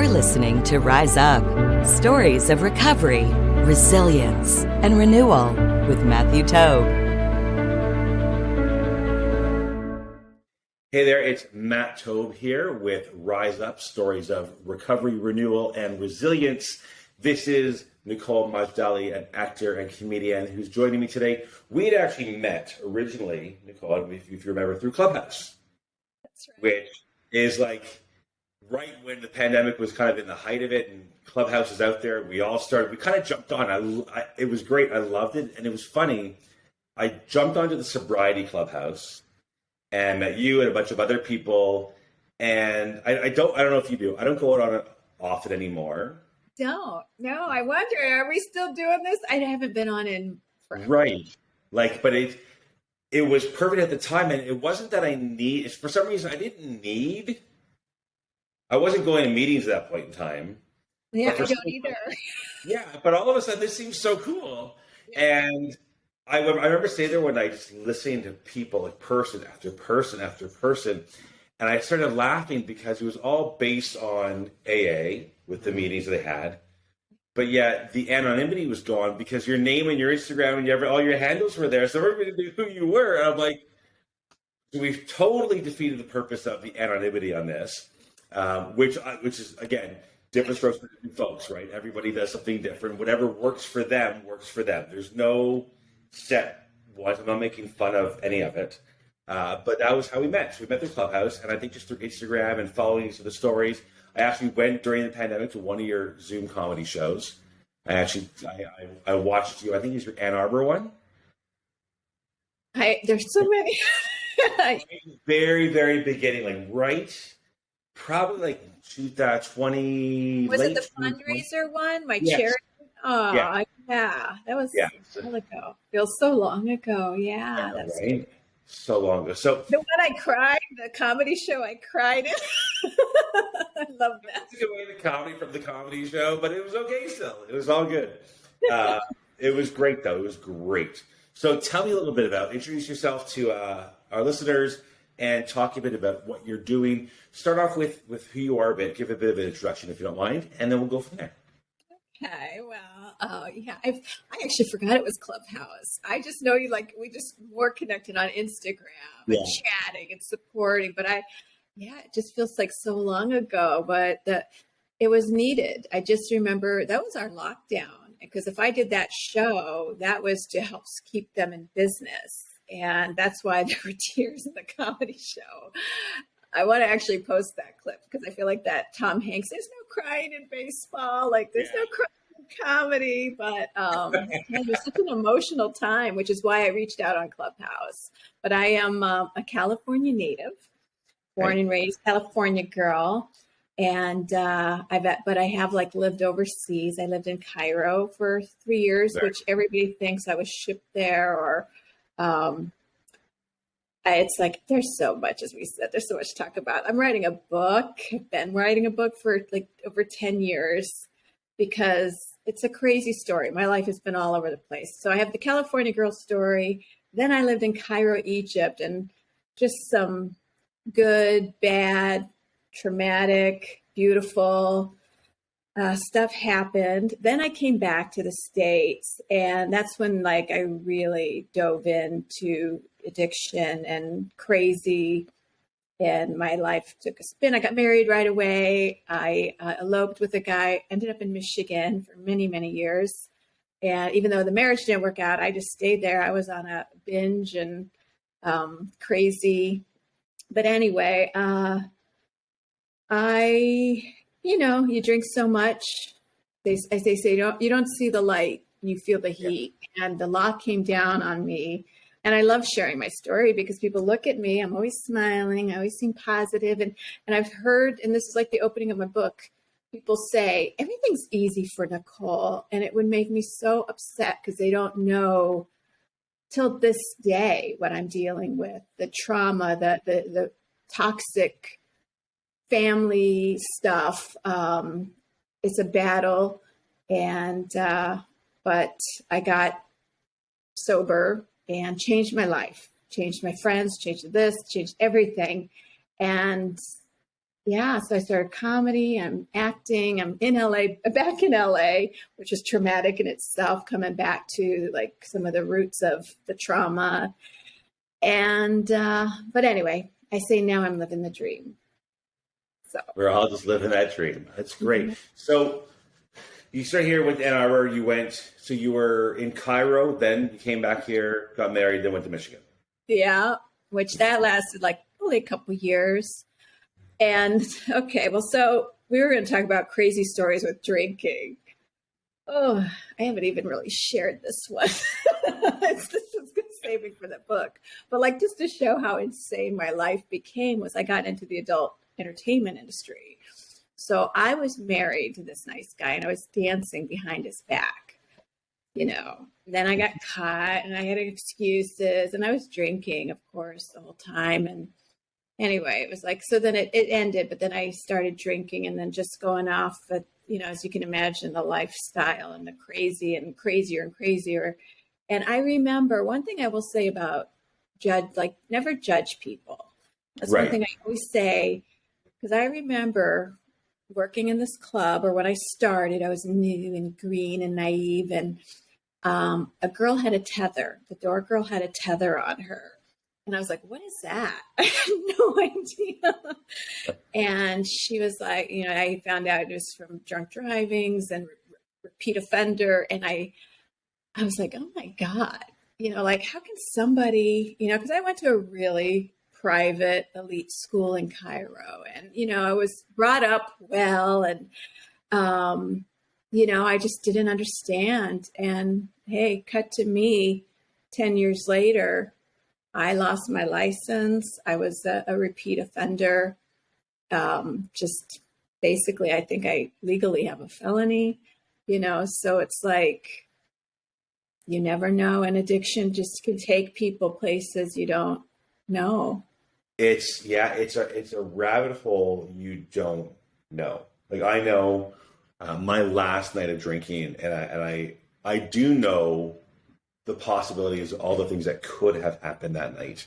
You're listening to Rise Up, stories of recovery, resilience, and renewal with Matthew Taube. Hey there, it's Matt Taube here with Rise Up, stories of recovery, renewal, and resilience. This is Nicole Majdali, an actor and comedian who's joining me today. We'd actually met originally, Nicole, if you remember, through Clubhouse. That's right. Which is like right when the pandemic was kind of in the height of it and Clubhouse is out there. We kind of jumped on. It was great. I loved it. And it was funny. I jumped onto the sobriety Clubhouse and met you and a bunch of other people. And I don't know if you do. I don't go out on it often anymore. No, I wonder, are we still doing this? I haven't been on in forever. Right. But it was perfect at the time. And it wasn't that for some reason, I wasn't going to meetings at that point in time. Yeah, I don't either. Yeah, but all of a sudden, this seems so cool. Yeah. And I remember staying there one night just listening to people, like person after person after person. And I started laughing because it was all based on AA with the meetings they had. But yet the anonymity was gone because your name and your Instagram and all your handles were there. So everybody knew who you were. And I'm like, so we've totally defeated the purpose of the anonymity on this, which is, again, different strokes for different folks, right? Everybody does something different. Whatever works for them, works for them. There's no set one. I'm not making fun of any of it. But that was how we met. So we met through Clubhouse, and I think just through Instagram and following each of the stories. I actually went during the pandemic to one of your Zoom comedy shows. I watched you. I think it was your Ann Arbor one. There's so many. Very, very beginning, probably like 2020. Was it the fundraiser one? Yes. Charity? Oh, yeah. That was a while ago. Feels so long ago. Yeah, that's right. So long ago. So the one I cried, the comedy show I cried in. I love that. Took away the comedy from the comedy show, but it was okay still. It was all good. It was great though. It was great. So tell me a little bit introduce yourself to our listeners and talk a bit about what you're doing. Start off with who you are a bit, give a bit of an introduction if you don't mind, and then we'll go from there. Okay, well, I actually forgot it was Clubhouse. I just know we just more connected on Instagram and chatting and supporting, but it just feels like so long ago, but it was needed. I just remember that was our lockdown, because if I did that show, that was to help keep them in business. And that's why there were tears in the comedy show. I want to actually post that clip because I feel like that Tom Hanks, there's no crying in baseball, there's no crying in comedy, but it was such an emotional time, which is why I reached out on Clubhouse. But I am a California native, born and raised California girl. And but I have lived overseas. I lived in Cairo for 3 years, which everybody thinks I was shipped there, or it's there's so much, as we said, there's so much to talk about. I'm writing a book. I've been writing a book for over 10 years because it's a crazy story. My life has been all over the place. So I have the California girl story. Then I lived in Cairo, Egypt, and just some good, bad, traumatic, beautiful stuff happened. Then I came back to the States, and that's when I really dove into addiction and crazy, and my life took a spin. I got married right away. I eloped with a guy, ended up in Michigan for many, many years. And even though the marriage didn't work out, I just stayed there. I was on a binge and crazy. But anyway, you drink so much, as they say, you don't see the light, you feel the heat. Yeah. And the lock came down on me. And I love sharing my story because people look at me, I'm always smiling, I always seem positive. And I've heard, and this is like the opening of my book, people say, everything's easy for Nicole. And it would make me so upset because they don't know till this day what I'm dealing with, the trauma, the toxic family stuff. It's a battle. And, but I got sober and changed my life, changed my friends, changed this, changed everything. And yeah, so I started comedy, I'm acting, I'm in LA, back in LA, which is traumatic in itself, coming back to like some of the roots of the trauma. And, but anyway, I say now I'm living the dream. So We're all just living that dream. That's great. So you started here with Ann Arbor. So you were in Cairo, then you came back here, got married, then went to Michigan. yeah, which that lasted like only a couple years. And okay, well, so we were going to talk about crazy stories with drinking. Oh, I haven't even really shared this one. This was good saving for the book. But like just to show how insane my life became was I got into the adult entertainment industry. So I was married to this nice guy and I was dancing behind his back, you know. Then I got caught and I had excuses and I was drinking, of course, the whole time. And anyway, it was like, so then it ended, but then I started drinking and then just going off, but you know, as you can imagine, the lifestyle and the crazy and crazier and crazier. And I remember one thing I will say about never judge people. That's Right. one thing I always say, because I remember working in this club, or when I started, I was new and green and naive. And a girl had a tether. The door girl had a tether on her. And I was like, what is that? I had no idea. And she was like, you know, I found out it was from drunk drivings and repeat offender. And I was like, oh my God, you know, like how can somebody, you know, because I went to a really private elite school in Cairo and, you know, I was brought up well and, you know, I just didn't understand. And hey, cut to me 10 years later, I lost my license. I was a repeat offender. Just basically, I think I legally have a felony, you know, so it's like, you never know. An addiction just can take people places you don't know. It's a rabbit hole you don't know. Like I know my last night of drinking, and I do know the possibilities of all the things that could have happened that night.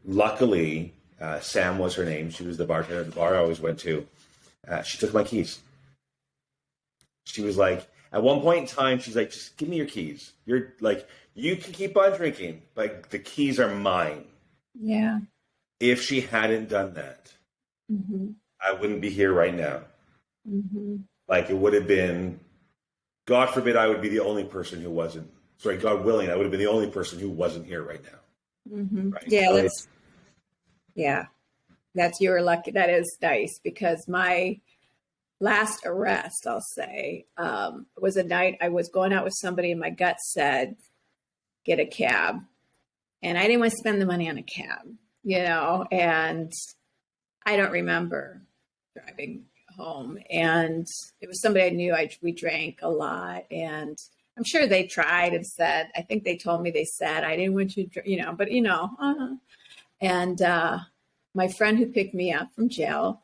Luckily, Sam was her name. She was the bartender at the bar I always went to. She took my keys. She was like, at one point in time, she's like, just give me your keys. You're like, you can keep on drinking, but the keys are mine. Yeah. If she hadn't done that, I wouldn't be here right now. Like it would have been, God forbid, I would be the only person who wasn't. Sorry, God willing, I would have been the only person who wasn't here right now. Right? Yeah, that's you were lucky. That is nice because my last arrest, I'll say, was a night I was going out with somebody and my gut said, get a cab. And I didn't want to spend the money on a cab, you know, and I don't remember driving home. And it was somebody I knew. We drank a lot and I'm sure they tried and said, I think they told me, they said, I didn't want you to, you know, but you know, and my friend who picked me up from jail,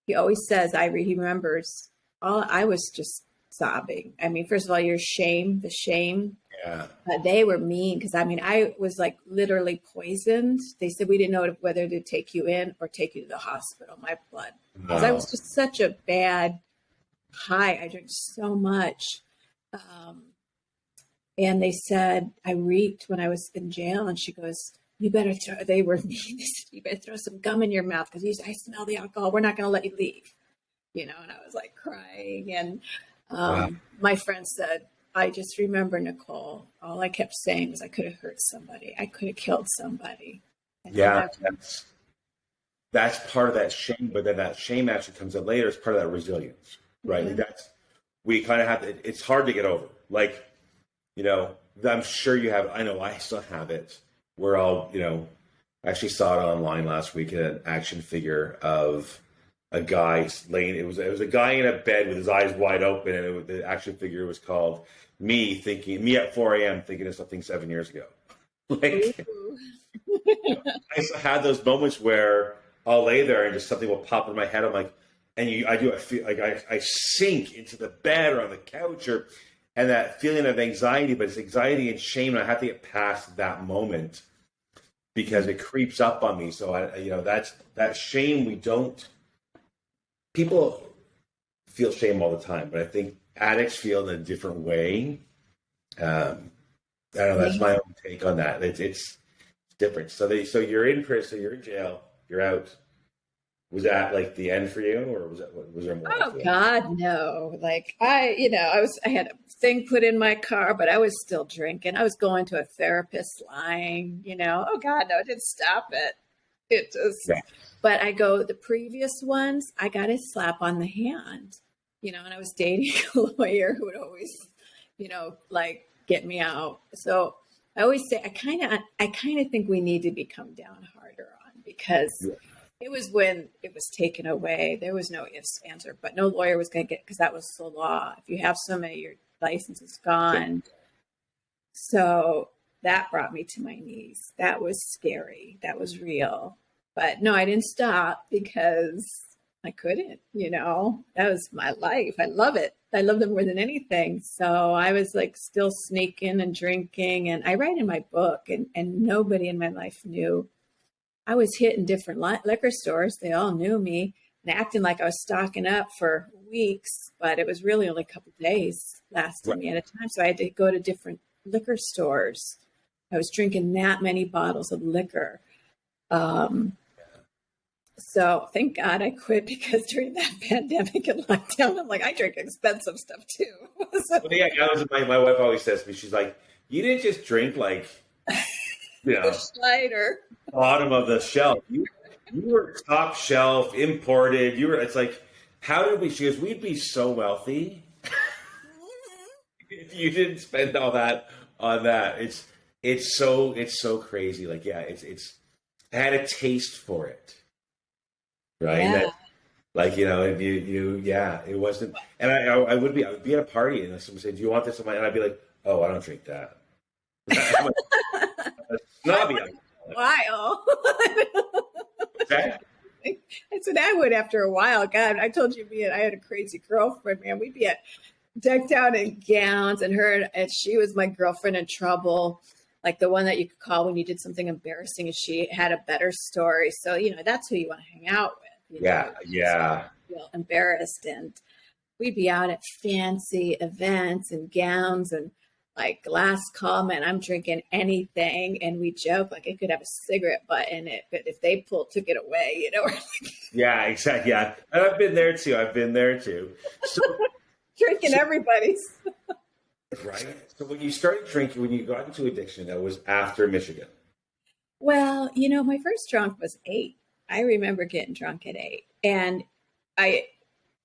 he always says, he remembers I was just sobbing. I mean, first of all, the shame. Yeah. They were mean because I mean, I was like literally poisoned. They said we didn't know whether to take you in or take you to the hospital, my blood. Because I was just such a bad high. I drank so much. And they said I reeked when I was in jail. And she goes, you better they were mean. You better throw some gum in your mouth because I smell the alcohol. We're not going to let you leave. You know, and I was like crying. And my friend said, I just remember, Nicole, all I kept saying was I could have hurt somebody. I could have killed somebody. And that's part of that shame. But then that shame actually comes in later as part of that resilience, right? Like we kind of have to, it's hard to get over. Like, you know, I'm sure you have, I know I still have it. We're all, you know, I actually saw it online last week in an action figure of a guy laying, it was a guy in a bed with his eyes wide open, and the action figure was called me at 4 a.m. thinking of something 7 years ago. Like, I had those moments where I'll lay there and just something will pop in my head. I'm like, I feel like I sink into the bed or on the couch, and that feeling of anxiety, but it's anxiety and shame. And I have to get past that moment because it creeps up on me. So that shame, we don't people feel shame all the time, but I think addicts feel in a different way. I don't know. That's my own take on that. It's different. So you're in prison, you're in jail, you're out. Was that like the end for you, or was there more? Oh God, no. Like I had a thing put in my car, but I was still drinking. I was going to a therapist lying, Oh God, no, it didn't stop it. It just, but the previous ones, I got a slap on the hand, and I was dating a lawyer who would always, like get me out. So I always say, I kind of think we need to become down harder on, because it was when it was taken away. There was no ifs, ands, or but. No lawyer was going to get, because that was the law. If you have so many, your license is gone. So that brought me to my knees. That was scary. That was real. But no, I didn't stop because I couldn't, that was my life. I love it. I love them more than anything. So I was like still sneaking and drinking, and I write in my book, and nobody in my life knew. I was hitting different liquor stores. They all knew me and acting like I was stocking up for weeks, but it was really only a couple of days lasting me at a time. So I had to go to different liquor stores. I was drinking that many bottles of liquor. So thank God I quit, because during that pandemic and lockdown, I'm like, I drink expensive stuff too. So, my wife always says to me, she's like, you didn't just drink like, Schneider. Bottom of the shelf. You were top shelf, imported. It's like, how did we? She goes, we'd be so wealthy if you didn't spend all that on that. It's so crazy. Like, I had a taste for it, right? Yeah. It wasn't. And I would be at a party, and someone said, do you want this? And I'd be like, oh, I don't drink that. Snobby. While. Okay. I said I would after a while. God, I told you, I had a crazy girlfriend, man. We'd be decked out in gowns, and she was my girlfriend in trouble, like the one that you could call when you did something embarrassing, and she had a better story. So, that's who you want to hang out with. Feel embarrassed, and we'd be out at fancy events and gowns and like last call, man, I'm drinking anything. And we joke like I could have a cigarette butt in it, but if they took it away, Yeah, exactly. Yeah. And I've been there too. So, drinking everybody's. Right. So when you started drinking, when you got into addiction, that was after Michigan. Well, my first drunk was 8. I remember getting drunk at 8. And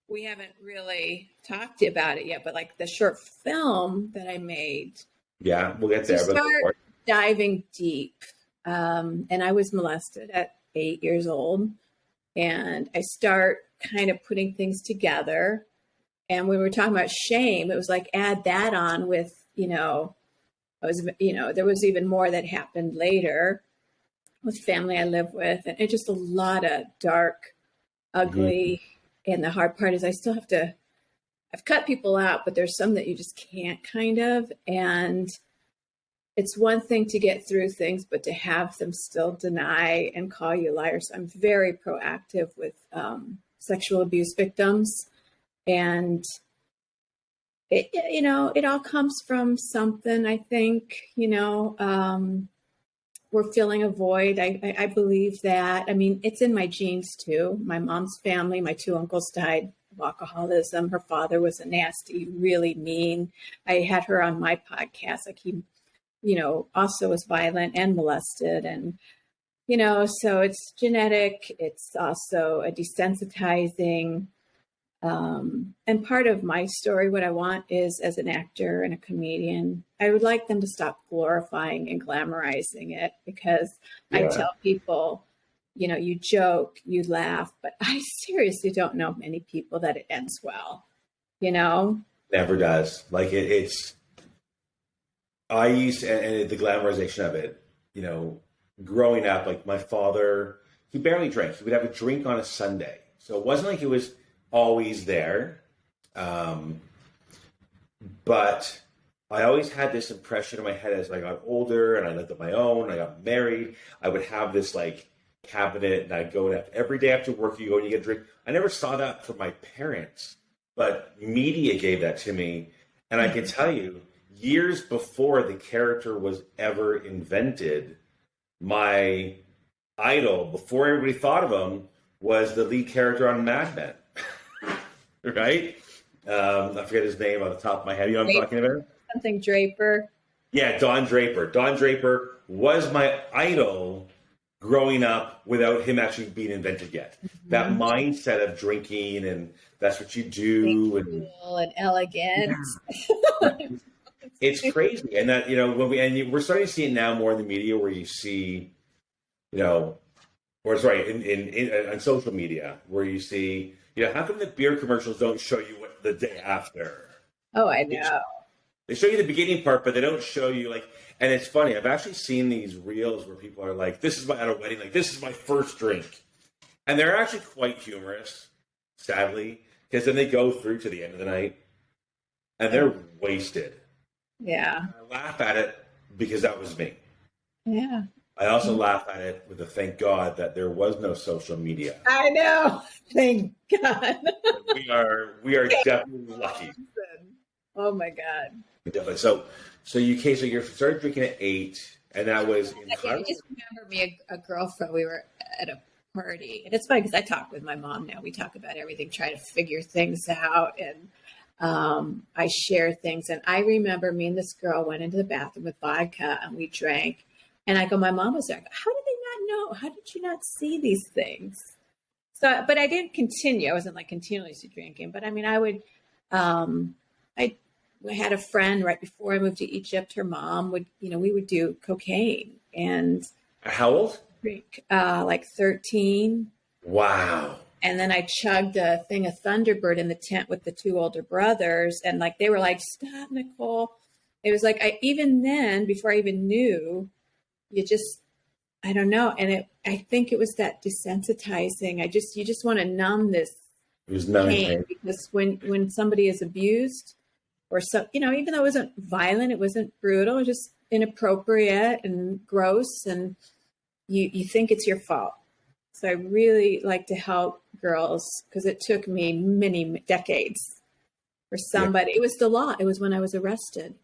we haven't really talked about it yet, but like the short film that I made. Yeah, we'll get there. Start diving deep. And I was molested at 8 years old. And I start kind of putting things together. And when we were talking about shame, it was like, add that on with, there was even more that happened later with family I live with. And it's just a lot of dark, ugly. And the hard part is I've cut people out, but there's some that you just can't kind of. And it's one thing to get through things, but to have them still deny and call you liars. So I'm very proactive with sexual abuse victims. And it all comes from something, I think, we're filling a void. I believe that. I mean, it's in my genes too. My mom's family, my 2 uncles died of alcoholism. Her father was a nasty, really mean. I had her on my podcast. Like he, also was violent and molested. And, so it's genetic. It's also a desensitizing. And part of my story, what I want is, as an actor and a comedian, I would like them to stop glorifying and glamorizing it, because I tell people, you joke, you laugh, but I seriously don't know many people that it ends well, Never does. Like I used, and the glamorization of it, growing up, like my father, he barely drank. He would have a drink on a Sunday. So it wasn't like it was always there. But I always had this impression in my head as I got older and I lived on my own, I got married, I would have this like cabinet, and I'd go and every day after work, you go and you get a drink. I never saw that from my parents, but media gave that to me. And I can tell you, years before the character was ever invented, my idol, before everybody thought of him, was the lead character on Mad Men. Right? I forget his name on the top of my head. You know what I'm talking about? Something Draper. Yeah, Don Draper. Don Draper was my idol growing up without him actually being invented yet. Mm-hmm. That mindset of drinking and that's what you do. And cool and elegant. Yeah. It's crazy. And that, we're starting to see it now more in the media where you see, on social media where you see, how come the beer commercials don't show you what the day after? Oh, I know. They show you the beginning part, but they don't show you and it's funny. I've actually seen these reels where people are like, this is at a wedding, this is my first drink. And they're actually quite humorous, sadly, because then they go through to the end of the night and they're wasted. Yeah. I laugh at it because that was me. Yeah. I also laugh at it with a thank God that there was no social media. I know. Thank God. we are definitely lucky. Oh my God. Definitely. So you started drinking at 8, and that was in I just remember me a girlfriend. We were at a party, and it's funny because I talk with my mom now. We talk about everything, try to figure things out, and I share things. And I remember me and this girl went into the bathroom with vodka, and we drank. And I go, my mom was there. I go, how did they not know? How did you not see these things? So, but I didn't continue. I wasn't continuously drinking. But I mean, I would. I had a friend right before I moved to Egypt. Her mom would, we would do cocaine. And how old? 13. Wow. And then I chugged a thing of Thunderbird in the tent with the 2 older brothers. And they were like, stop, Nicole. It was even then, before I even knew, I don't know. And I think it was that desensitizing. You just want to numb this pain. Because when somebody is abused, or so, even though it wasn't violent, it wasn't brutal, it was just inappropriate and gross, and you think it's your fault. So I really like to help girls because it took me many decades for somebody. Yeah. It was the law. It was when I was arrested.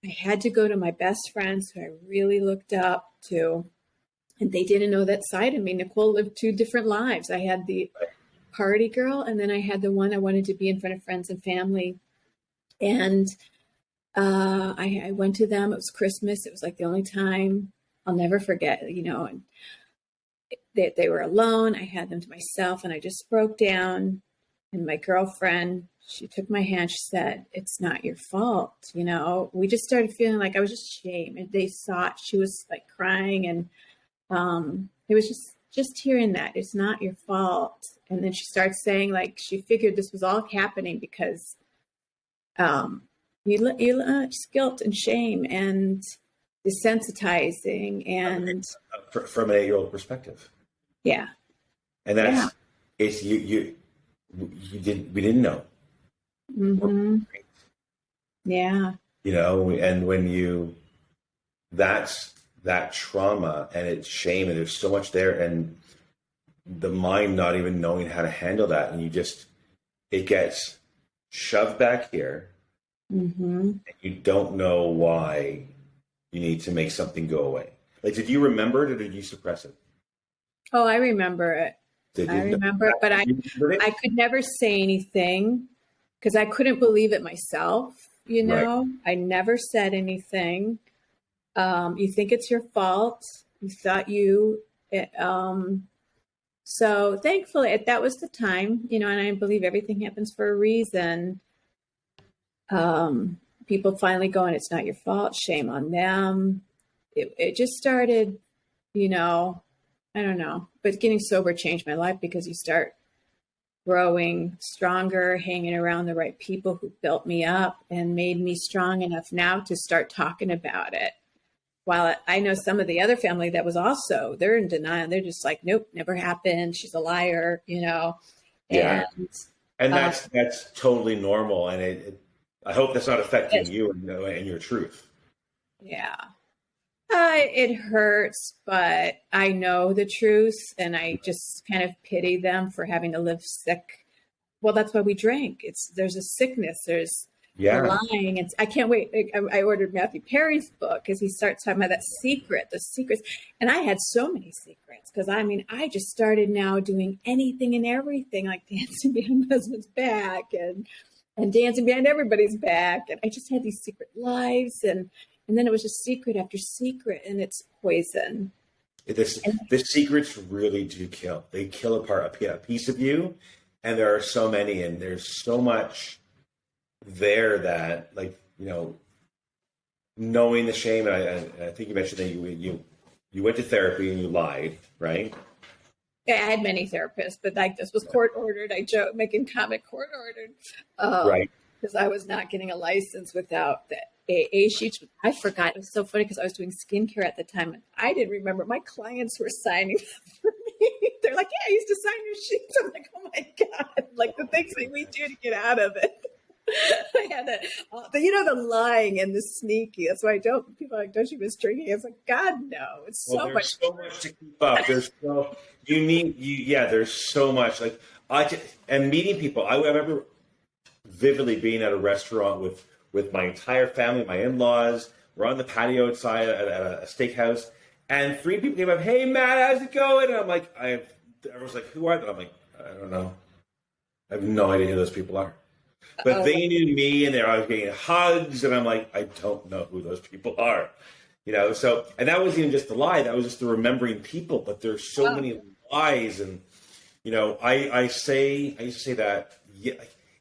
I had to go to my best friends who I really looked up to, and they didn't know that side of me. Nicole lived 2 different lives. I had the party girl, and then I had the one I wanted to be in front of friends and family. And I went to them. It was Christmas. It was the only time I'll never forget, and they were alone. I had them to myself, and I just broke down. And my girlfriend, she took my hand. She said, it's not your fault. We just started feeling like I was just ashamed. And they saw it. She was crying. And it was just hearing that it's not your fault. And then she starts saying she figured this was all happening because just guilt and shame and desensitizing and from an 8-year-old perspective. Yeah. And that's it's we didn't know. Mm-hmm. Yeah. And when that's that trauma and it's shame and there's so much there and the mind not even knowing how to handle that, and it gets shoved back here. Mm-hmm. And you don't know why you need to make something go away. Did you remember it or did you suppress it? Oh, I remember it. I remember it, but I could never say anything because I couldn't believe it myself. Right. I never said anything. You think it's your fault. You thought so thankfully that was the time, and I believe everything happens for a reason. People finally going, it's not your fault. Shame on them. It just started, I don't know, but getting sober changed my life because you start growing stronger, hanging around the right people who built me up and made me strong enough now to start talking about it. While I know some of the other family that was also, they're in denial. They're just like, nope, never happened. She's a liar, Yeah. And that's totally normal. And I hope that's not affecting you and your truth. Yeah. It hurts, but I know the truth, and I just kind of pity them for having to live sick. Well, that's why we drink. There's a sickness. There's the Yeah. lying. And I can't wait. I ordered Matthew Perry's book because he starts talking about that secret, the secrets. And I had so many secrets because I just started now doing anything and everything, like dancing behind my husband's back and dancing behind everybody's back. And I just had these secret lives, and then it was just secret after secret, and it's poison. The secrets really do kill. They kill a piece of you, and there are so many, and there's so much there that, like, knowing the shame. And I think you mentioned that you went to therapy and you lied, right? Yeah, I had many therapists, but like this was court ordered. I joke, making comment court ordered, Right. because I was not getting a license without the AA sheets. I forgot. It was so funny because I was doing skincare at the time, and I didn't remember my clients were signing up for me. They're like, "Yeah, I used to sign your sheets." I'm like, "Oh my God!" Like the things that we do to get out of it. I had the lying and the sneaky. That's why people are like, "Don't you miss drinking?" It's like, God, no. It's There's so much to keep up. There's so much, like, and meeting people. I remember vividly being at a restaurant with my entire family, my in-laws. We're on the patio outside at a steakhouse, and 3 people came up. "Hey, Matt, how's it going?" And I'm like, I was like, "Who are they?" I'm like, "I don't know. I have no idea who those people are." But they knew me, and I was getting hugs, and I'm like, I don't know who those people are, So, and that wasn't even just the lie; that was just the remembering people. But there's so many lies, and I used to say that. Yeah,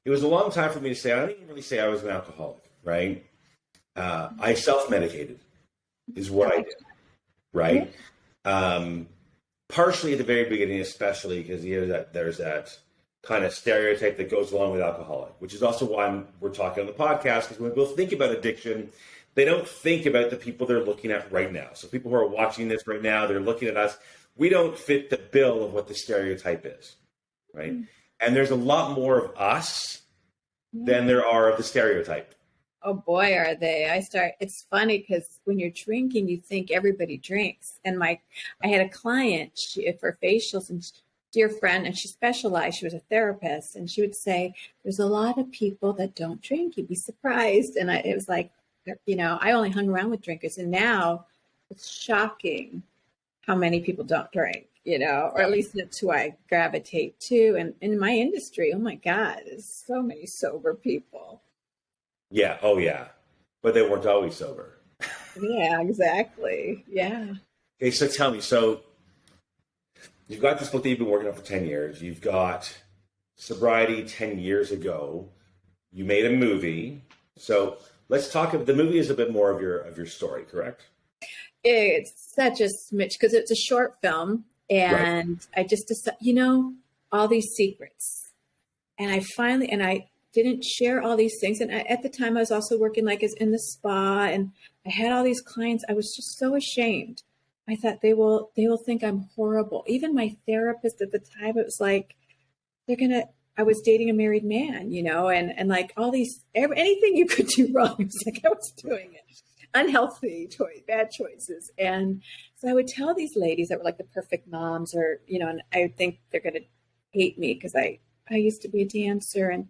it was a long time for me to say. I didn't even really say I was an alcoholic, right? I self-medicated, is what I did, right? Partially at the very beginning, especially because there's that kind of stereotype that goes along with alcoholic, which is also why we're talking on the podcast, because when people think about addiction, they don't think about the people they're looking at right now. So people who are watching this right now, they're looking at us. We don't fit the bill of what the stereotype is, right? And there's a lot more of us than there are of the stereotype. Oh boy, are they. It's funny because when you're drinking, you think everybody drinks. And I had a client for facials, and dear friend, and she specialized. She was a therapist, and she would say, "There's a lot of people that don't drink. You'd be surprised." And it was like, I only hung around with drinkers, and now it's shocking how many people don't drink. Or at least that's who I gravitate to. And in my industry, oh my God, there's so many sober people. Yeah. Oh yeah, but they weren't always sober. Yeah, exactly. Yeah. Okay, so tell me, you've got this book that you've been working on for 10 years. You've got sobriety 10 years ago. You made a movie. So let's talk. The movie is a bit more of your story, correct? It's such a smidge because it's a short film, and right. I just decided, all these secrets, and I didn't share all these things. And at the time, I was also working as in the spa, and I had all these clients. I was just so ashamed. I thought they will think I'm horrible. Even my therapist at the time, it was like, I was dating a married man, and like all these, anything you could do wrong. It was like I was doing it. Unhealthy bad choices. And so I would tell these ladies that were like the perfect moms, or, and I would think they're going to hate me because I used to be a dancer, and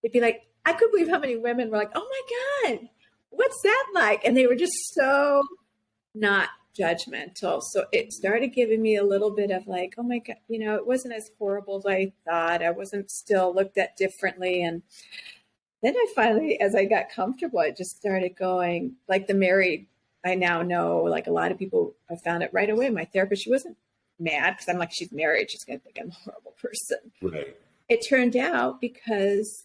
they'd be like, I couldn't believe how many women were like, "Oh my God, what's that like?" And they were just so not judgmental. So it started giving me a little bit of like, oh my God, it wasn't as horrible as I thought. I wasn't still looked at differently. And then I finally, as I got comfortable, I just started going like the married. I now know like a lot of people, I found it right away. My therapist, she wasn't mad because I'm like, she's married. She's going to think I'm a horrible person. Right. It turned out because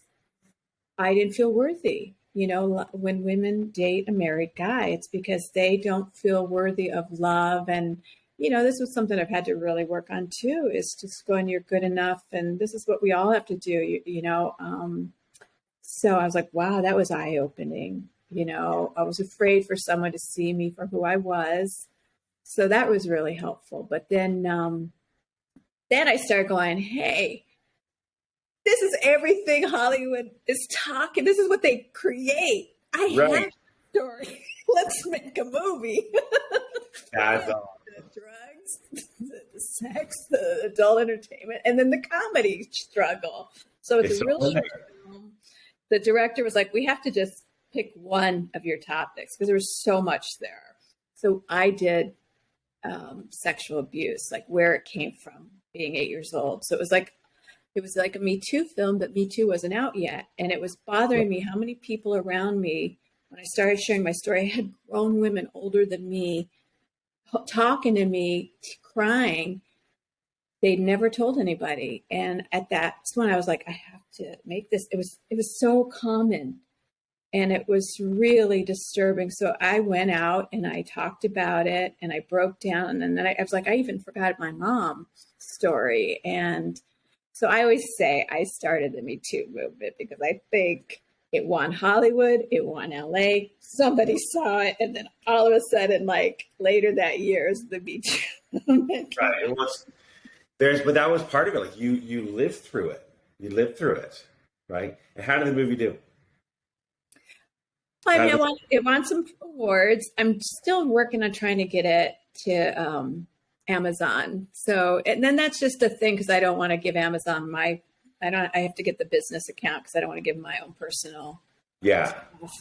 I didn't feel worthy. When women date a married guy, it's because they don't feel worthy of love. And, this was something I've had to really work on too, is just going, you're good enough. And this is what we all have to do, So I was like, wow, that was eye-opening. I was afraid for someone to see me for who I was. So that was really helpful. But then I started going, hey, this is everything Hollywood is talking. This is what they create. I have a story. Let's make a movie. That's all. The drugs, the sex, the adult entertainment, and then the comedy struggle. So it's a so real funny. short film. The director was like, we have to just pick one of your topics because there was so much there. So I did sexual abuse, like where it came from, being 8 years old. So it was like a Me Too film, but Me Too wasn't out yet. And it was bothering me how many people around me, when I started sharing my story, I had grown women older than me talking to me, crying. They'd never told anybody. And at that point, I was like, I have to make this. It was so common. And it was really disturbing. So I went out and I talked about it and I broke down. And then I was like, I even forgot my mom's story. And so I always say I started the Me Too movement because I think it won Hollywood, it won LA, somebody saw it. And then all of a sudden, like later that year is the Me Too movement. Right. It was, but that was part of it. Like you lived through it. You lived through it. Right. And how did the movie do? I mean, it won some awards. I'm still working on trying to get it to Amazon. So, and then that's just a thing because I don't want to give Amazon I have to get the business account because I don't want to give my own personal. Yeah.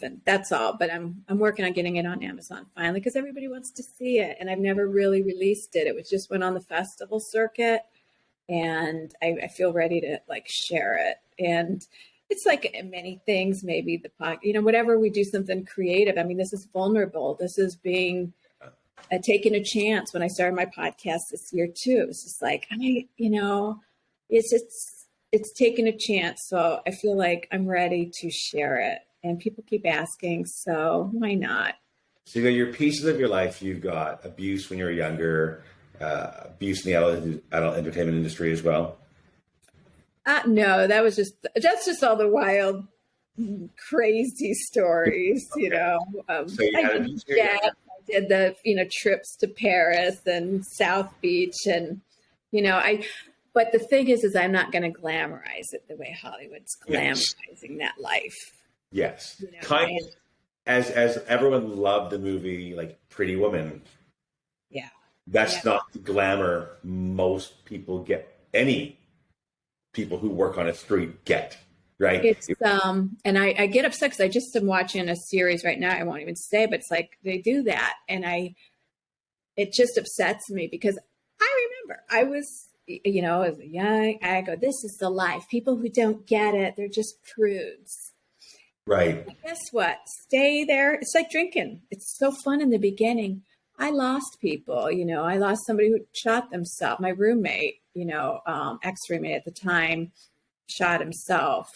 And that's all. But I'm working on getting it on Amazon finally because everybody wants to see it, and I've never really released it. It was just went on the festival circuit, and I feel ready to like share it. And it's like many things, maybe the podcast, whatever we do something creative. I mean, this is vulnerable. This is being taking a chance. When I started my podcast this year too, it's just like, it's taking a chance. So I feel like I'm ready to share it, and people keep asking. So why not? So you got your pieces of your life. You've got abuse when you were younger, abuse in the adult entertainment industry as well. No, that's just all the wild, crazy stories, Okay. So you had I did the, trips to Paris and South Beach and, but the thing is I'm not going to glamorize it the way Hollywood's glamorizing that life. Yes. Kind of, as everyone loved the movie, like Pretty Woman. Yeah. That's not the glamour most people get. Any people who work on a street get, right? It's and I get upset because I just am watching a series right now. I won't even say, but it's like they do that, and it just upsets me because I remember I was, as a young, I go, this is the life. People who don't get it, they're just prudes. Right. But guess what? Stay there. It's like drinking. It's so fun in the beginning. I lost people. I lost somebody who shot themselves. My roommate. Ex-roommate at the time shot himself.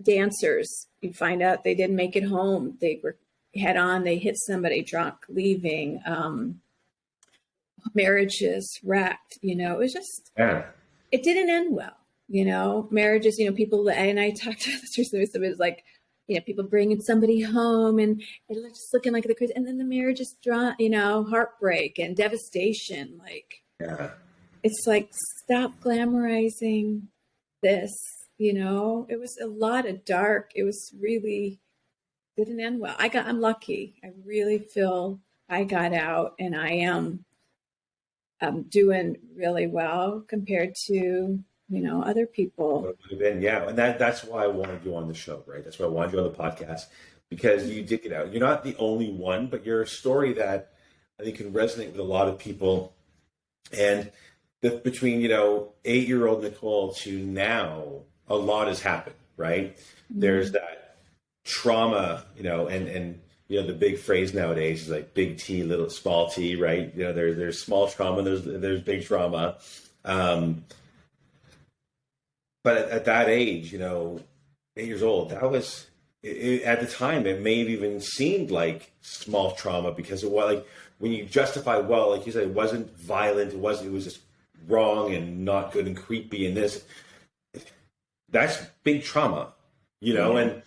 Dancers, you find out they didn't make it home. They were they hit somebody drunk leaving. Marriages wrecked, it was just, it didn't end well. Marriages, people, and I talked to this recently, somebody was like, people bringing somebody home and it's just looking like the crazy, and then the marriage is heartbreak and devastation. It's like, stop glamorizing this. It was a lot of dark. It was really didn't end well. I'm lucky. I really feel I got out, and I am doing really well compared to other people. Yeah. And that's why I wanted you on the show, right? That's why I wanted you on the podcast, because you did get out. You're not the only one, but you're a story that I think can resonate with a lot of people. And between, 8-year-old Nicole to now, a lot has happened, right? Mm-hmm. There's that trauma, and the big phrase nowadays is like big T, little small T, right? There's small trauma, there's big trauma. But at that age, 8 years old, that was, at the time, it may have even seemed like small trauma because it was like, when you justify, well, like you said, it wasn't violent, it was just wrong and not good and creepy and this, that's big trauma, and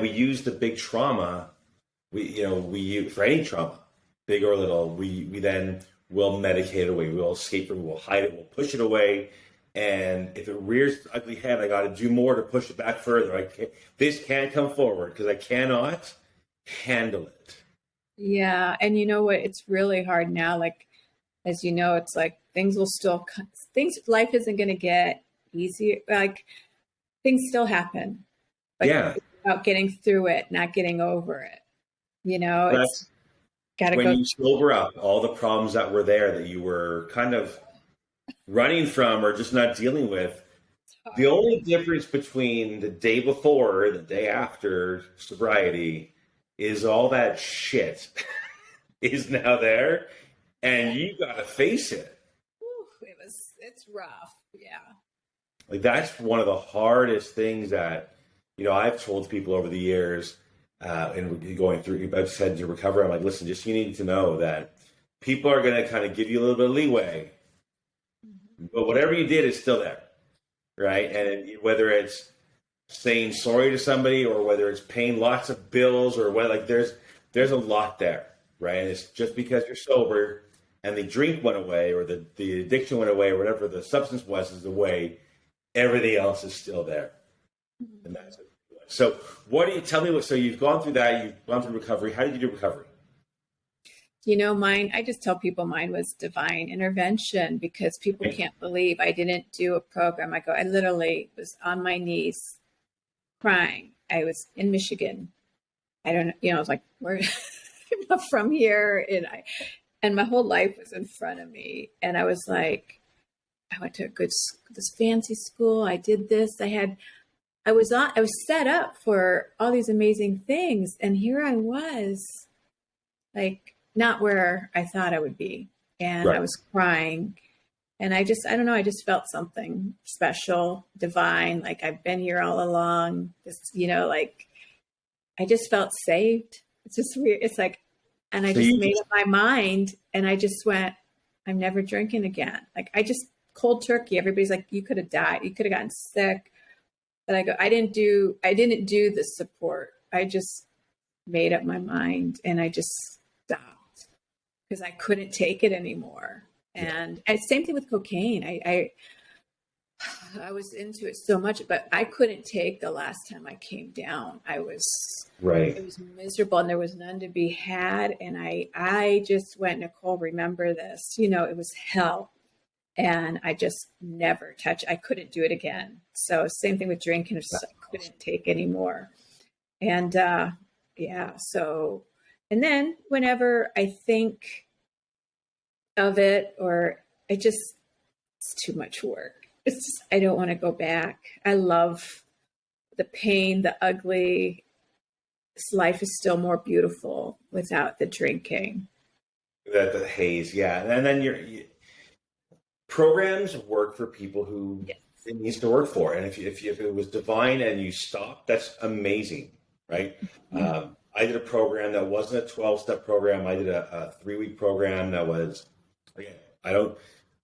we use the big trauma, we use for any trauma, big or little, we then will medicate it away, we'll escape it, we'll hide it, we'll push it away. And if it rears its ugly head, I got to do more to push it back further. This can't come forward because I cannot handle it. Yeah. And you know what? It's really hard now. Like, as you know, it's like things will still, life isn't going to get easier. Like, things still happen, but Yeah. it's about getting through it, not getting over it. It's That's got to when go. you sober up, all the problems that were there that you were kind of running from or just not dealing with. The only difference between the day before and the day after sobriety is all that shit is now there, and you got to face it. It's rough. Yeah. Like that's one of the hardest things that I've told people over the years, and going through. I've said to recover, I'm like, listen, just you need to know that people are going to kind of give you a little bit of leeway, but whatever you did is still there, right? And whether it's saying sorry to somebody or whether it's paying lots of bills or what, like there's a lot there, right? And it's just because you're sober and the drink went away or the addiction went away or whatever the substance was is away, everything else is still there. And that's it. So what do you tell me? So you've gone through that, you've gone through recovery. How did you do recovery? Mine, I just tell people mine was divine intervention because people can't believe I didn't do a program. I literally was on my knees crying. I was in Michigan. I don't know, I was like, where I'm not from here. And my whole life was in front of me. And I was like, I went to this fancy school. I did this. I was set up for all these amazing things. And here I was like, not where I thought I would be. And Right. I was crying. And I don't know, I just felt something special, divine. Like I've been here all along. Like I just felt saved. It's just weird. It's like, and I just made up my mind and I just went, I'm never drinking again. Like I just cold turkey. Everybody's like, you could have died. You could have gotten sick. But I didn't do the support. I just made up my mind and I just stopped because I couldn't take it anymore. And same thing with cocaine. I was into it so much, but I couldn't take the last time I came down. It was miserable and there was none to be had. And I just went, Nicole, remember this, it was hell. And I just never touched. I couldn't do it again. So same thing with drinking. I couldn't take anymore. And so, and then whenever I think of it, or it's too much work. I don't want to go back. I love the pain, the ugly. This life is still more beautiful without the drinking. The haze, yeah. And then programs work for people who it needs to work for. And if it was divine and you stopped, that's amazing, right? Mm-hmm. I did a program that wasn't a 12-step program. I did a 3-week program that was, again,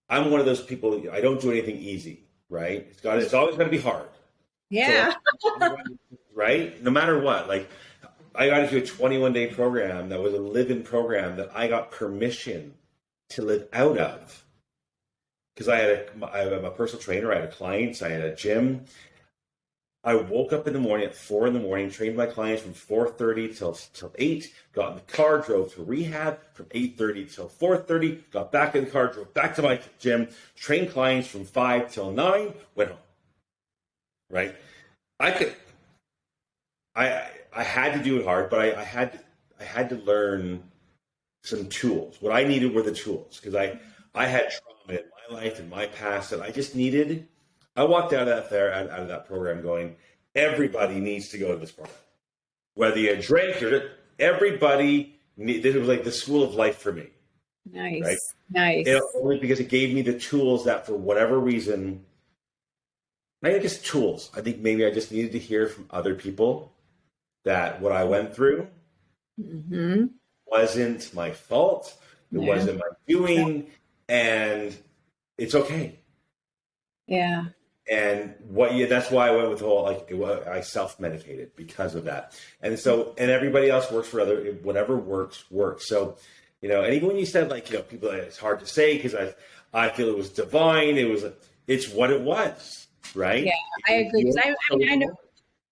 I'm one of those people, I don't do anything easy, right? It's always going to be hard. Yeah. So, right? No matter what, like I got to do a 21-day program that was a live-in program that I got permission to live out of. Because I'm a personal trainer, I had clients, I had a gym. I woke up in the morning at 4 a.m, trained my clients from 4:30 till 8, got in the car, drove to rehab from 8:30 till 4:30, got back in the car, drove back to my gym, trained clients from 5 till 9, went home. Right? I had to do it hard, but I had to learn some tools. What I needed were the tools because I had trauma in my life and my past that I just needed. I walked out of that program going, everybody needs to go to this program. Whether you drank or everybody, this was like the school of life for me. Nice, right? Nice. Only because it gave me the tools that for whatever reason, I think it's tools. I think maybe I just needed to hear from other people that what I went through wasn't my fault. It wasn't my doing. And it's okay. Yeah. And that's why I went with the whole, I self-medicated because of that. And so, and everybody else works for whatever works. So, and even when you said people, it's hard to say because I feel it was divine. It's what it was, right? Yeah, I agree. I know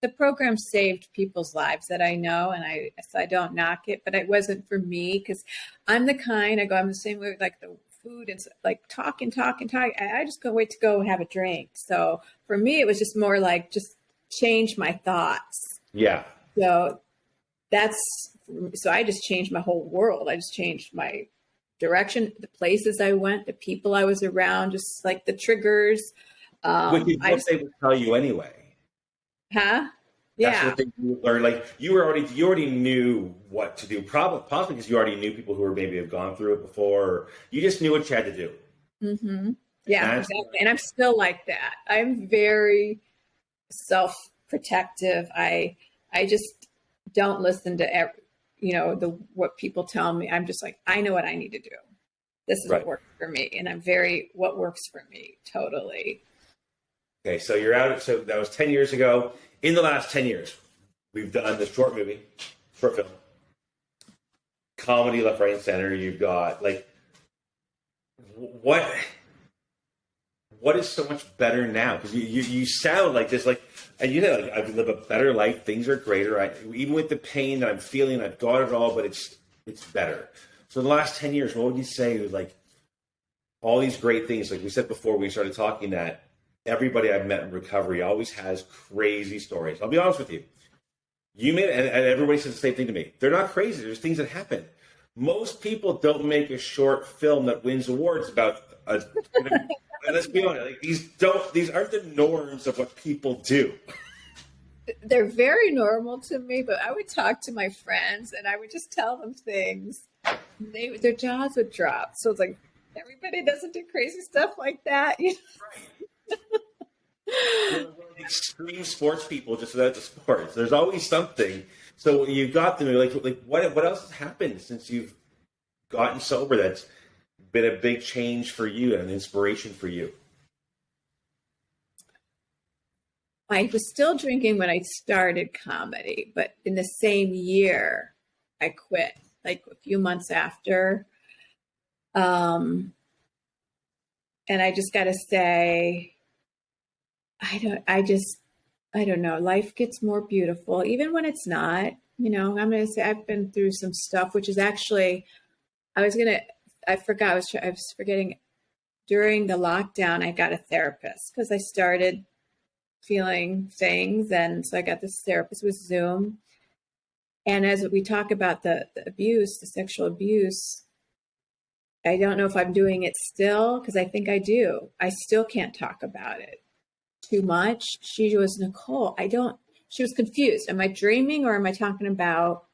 the program saved people's lives that I know, and I don't knock it, but it wasn't for me because I'm the same way with like the food and like talking. I just can't wait to go have a drink. So for me, it was just more like just change my thoughts. Yeah. So so I just changed my whole world. I just changed my direction, the places I went, the people I was around, just like the triggers. Which is what they would tell you anyway. Huh? That's Yeah. what they learn. Like you already knew what to do, possibly because you already knew people who were maybe have gone through it before. Or you just knew what you had to do. Mm-hmm. Yeah, exactly. And I'm still like that. I'm very self-protective. I just don't listen to what people tell me. I'm just like, I know what I need to do. This is what works for me, and what works for me totally. Okay, so you're out. So that was 10 years ago. In the last 10 years, we've done the short film, comedy left, right, and center. You've got like, what is so much better now? Because you sound like this, like, and like I've lived a better life. Things are greater. Even with the pain that I'm feeling, I've got it all, but it's better. So in the last 10 years, what would you say was like all these great things? Like we said before we started talking, that everybody I've met in recovery always has crazy stories. I'll be honest with you. And everybody says the same thing to me. They're not crazy. There's things that happen. Most people don't make a short film that wins awards about and let's be honest, like these aren't the norms of what people do. They're very normal to me, but I would talk to my friends and I would just tell them things. Their jaws would drop. So it's like, everybody doesn't do crazy stuff like that. You know? We're extreme sports people just without the sports. There's always something. So you've got them like what else has happened since you've gotten sober that's been a big change for you and an inspiration for you? I was still drinking when I started comedy, but in the same year I quit, like a few months after. And I just got to say, I don't know. Life gets more beautiful, even when it's not. I'm going to say I've been through some stuff, which is actually, I was forgetting. During the lockdown, I got a therapist because I started feeling things. And so I got this therapist with Zoom. And as we talk about the abuse, the sexual abuse, I don't know if I'm doing it still, because I think I do. I still can't talk about it too much. She was, Nicole, she was confused. Am I dreaming or am I talking about,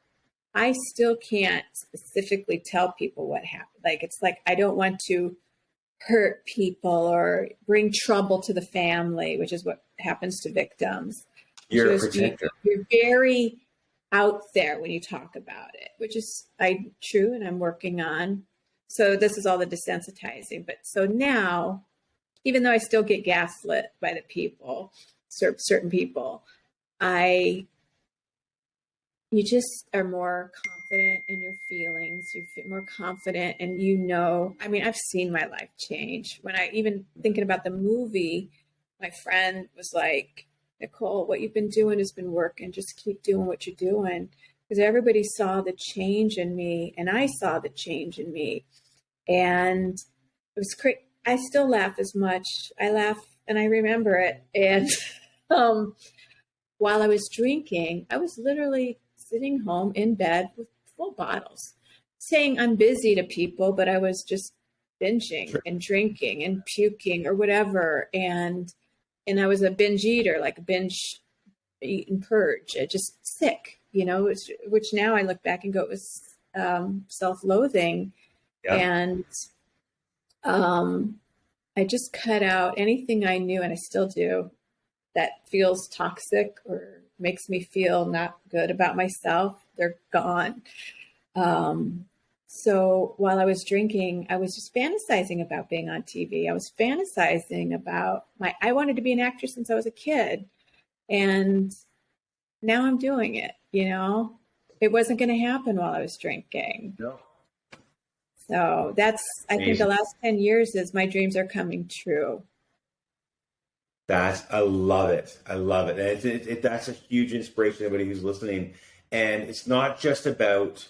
I still can't specifically tell people what happened. Like, it's like, I don't want to hurt people or bring trouble to the family, which is what happens to victims. You're a protector. You're very out there when you talk about it, which is true, and I'm working on. So this is all the desensitizing. But so now, even though I still get gaslit by the people, certain people, you just are more confident in your feelings. You feel more confident, and I mean, I've seen my life change. When even thinking about the movie, my friend was like, Nicole, what you've been doing has been working. Just keep doing what you're doing. Because everybody saw the change in me, and I saw the change in me. And it was crazy. I still laugh as much. I laugh and I remember it. And while I was drinking, I was literally sitting home in bed with full bottles, saying I'm busy to people, but I was just binging and drinking and puking or whatever. And I was a binge eater, like a binge eat and purge, just sick, which now I look back and go, it was self-loathing. Yeah. And I just cut out anything I knew, and I still do, that feels toxic or makes me feel not good about myself. They're gone. So while I was drinking, I was just fantasizing about being on TV. I was fantasizing about I wanted to be an actress since I was a kid. And now I'm doing it, It wasn't going to happen while I was drinking. No. So I think the last 10 years is my dreams are coming true. I love it. I love it. And that's a huge inspiration to anybody who's listening. And it's not just about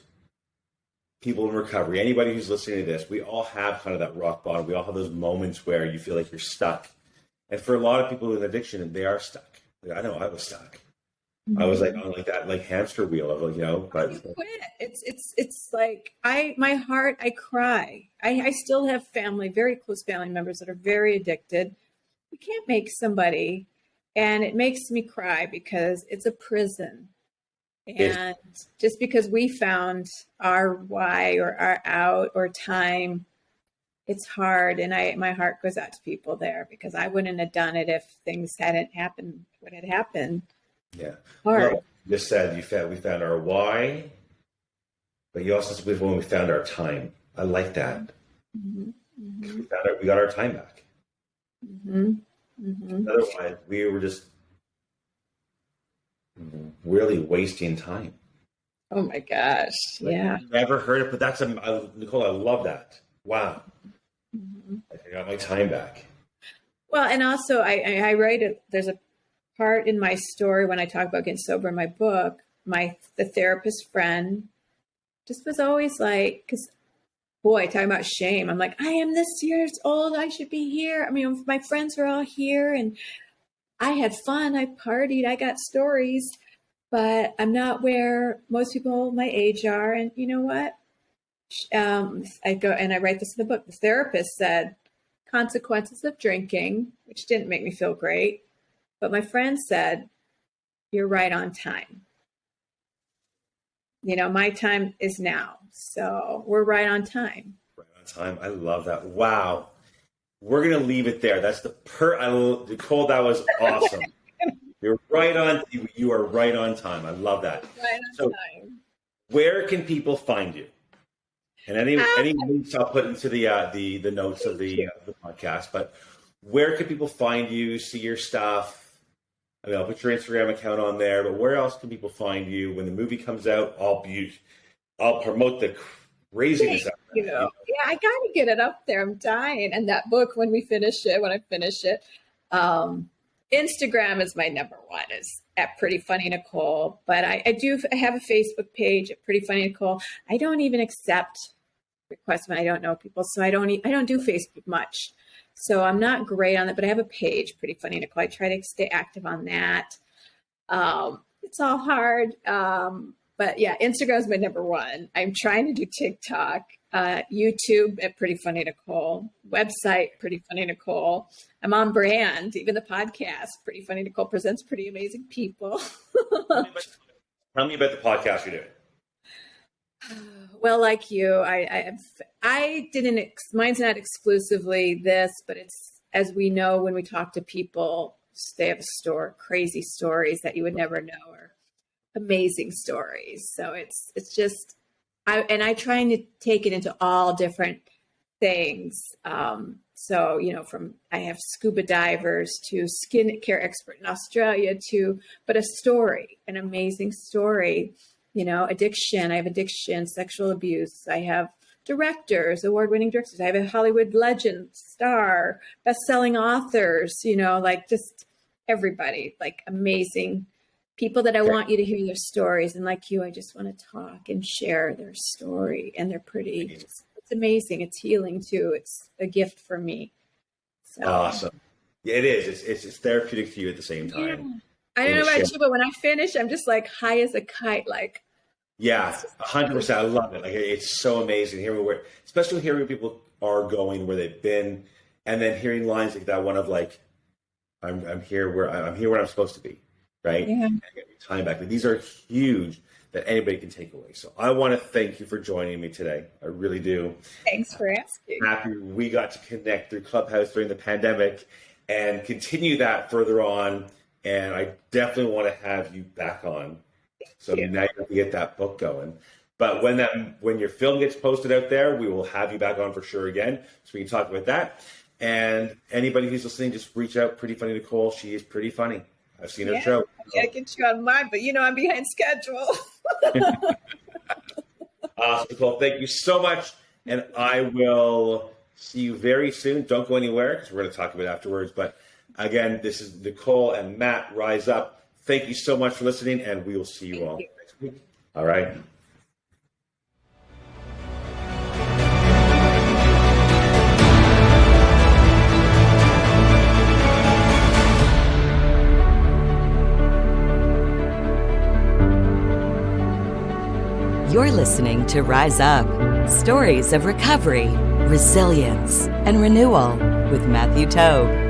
people in recovery. Anybody who's listening to this, we all have kind of that rock bottom. We all have those moments where you feel like you're stuck. And for a lot of people with addiction, they are stuck. I know I was stuck. I was like on like that like hamster wheel of, you know, but quit. It's like my heart, I cry. I still have family, very close family members that are very addicted. You can't make somebody, and it makes me cry because it's a prison. And just because we found our why or our out or time, it's hard. And my heart goes out to people there because I wouldn't have done it if things hadn't happened, what had happened. Yeah. Hard. Well, you just said we found our why, but you also said when we found our time. I like that. Mm-hmm. Mm-hmm. We got our time back. Mm-hmm. Mm-hmm. Otherwise, we were just really wasting time. Oh my gosh. Yeah. Never heard it, but that's Nicole, I love that. Wow. Mm-hmm. I got my time back. Well, and also I write it. There's a part in my story when I talk about getting sober in my book, the therapist friend just was always like, because boy, talking about shame. I'm like, I am this years old. I should be here. I mean, my friends are all here and I had fun. I partied. I got stories, but I'm not where most people my age are. And you know what? I go and I write this in the book. The therapist said, consequences of drinking, which didn't make me feel great. But my friend said, you're right on time. You know, my time is now. So we're right on time. Right on time. I love that. Wow. We're going to leave it there. That's Nicole, that was awesome. You're right on. You are right on time. I love that. Right on time. Where can people find you? And any links I'll put into the notes of the podcast. But where can people find you, see your stuff? I mean, I'll put your Instagram account on there, but where else can people find you when the movie comes out? I'll promote the craziness of it. Yeah, I got to get it up there. I'm dying. And that book, when I finish it, Instagram is my number one, is at Pretty Funny Nicole. But I have a Facebook page at Pretty Funny Nicole. I don't even accept requests when I don't know people, so I don't do Facebook much. So I'm not great on it, but I have a page, Pretty Funny Nicole. I try to stay active on that. It's all hard. But yeah, Instagram is my number one. I'm trying to do TikTok, YouTube at Pretty Funny Nicole, website, Pretty Funny Nicole. I'm on brand, even the podcast, Pretty Funny Nicole presents pretty amazing people. Tell me about the podcast you're doing. Well, like you, mine's not exclusively this, but it's, as we know, when we talk to people, they have crazy stories that you would never know, or amazing stories. So it's just, I trying to take it into all different things. So, you know, I have scuba divers to skincare expert in Australia but a story, an amazing story. You know, addiction. I have addiction, sexual abuse. I have directors, award-winning directors. I have a Hollywood legend, star, best-selling authors, you know, like just everybody, like amazing people that I want you to hear their stories. And like you, I just want to talk and share their story. And they're pretty, it's amazing. It's healing too. It's a gift for me. So. Awesome. Yeah, it is. It's therapeutic for you at the same time. Yeah. I don't know about you, but when I finish, I'm just like high as a kite. Like, yeah, 100%. I love it. Like, it's so amazing especially hearing where people are going, where they've been, and then hearing lines like that one of like, I'm here where I'm supposed to be, right? Yeah. And get my time back. But these are huge that anybody can take away. So I want to thank you for joining me today. I really do. Thanks for asking. Happy we got to connect through Clubhouse during the pandemic and continue that further on. And I definitely want to have you back on. So now you have to get that book going. But when your film gets posted out there, we will have you back on for sure again. So we can talk about that. And anybody who's listening, just reach out. Pretty Funny Nicole. She is pretty funny. I've seen her show. I get you on mine, but you know I'm behind schedule. Awesome, Nicole. Thank you so much. And I will see you very soon. Don't go anywhere because we're going to talk about it afterwards. But Again, this is Nicole and Matt, Rise Up. Thank you so much for listening, and we will see you all next week. All right. You're listening to Rise Up, Stories of Recovery, Resilience, and Renewal with Matthew Tobe.